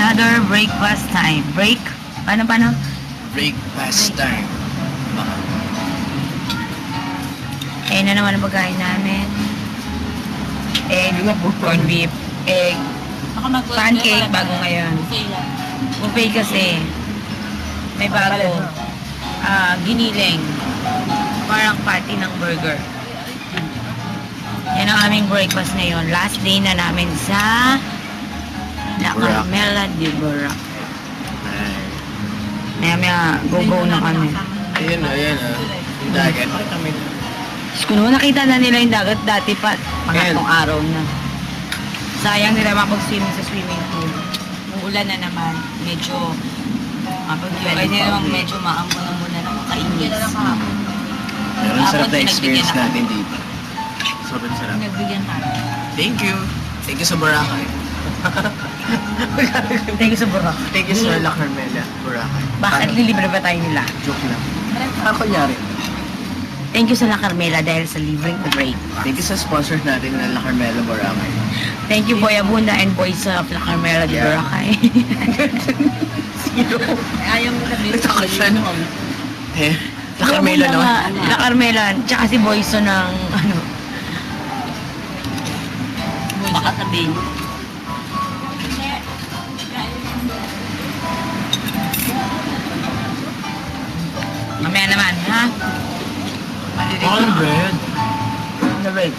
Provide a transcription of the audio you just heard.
Another breakfast time. Break? Paano? Breakfast time. Eh, na naman ang pagkain namin. Egg, corned beef, egg, pancake, bago ngayon. Buffet kasi. May bago. Giniling. Parang patty ng burger. Yan ang aming breakfast ngayon. Last day na namin sa La Carmela de Boracay. Maya go na kami. Ayan yung dagat. Kung nakita na nila yung dagat dati pa, pangatlong araw na. Sayang nila makapag-swimming sa swimming pool. Nung ulan na naman, medyo pag-yoga nila naman medyo maambon na makainit. Pero ang sarap na experience natin dito. Sobrang sarap. Nagbigyan tayo. Thank you. Thank you sa Boracay. Thank you sa Boracay. Thank you sa La Carmela, Boracay. Bakit lilibre ba tayo nila? Joke lang. Kunyari. Thank you sa La Carmela dahil sa libreng break. Thank you sa sponsors natin na La Carmela, Boracay. Thank you Boy Abunda and Boys of La Carmela de Yeah. Boracay. Ayaw mo sabihin Nagtaka siya, no? Eh, La Carmela, no? La Carmela, tsaka si Boyso ng baka sabihin. Mamaya naman, ha? All bread. The bread.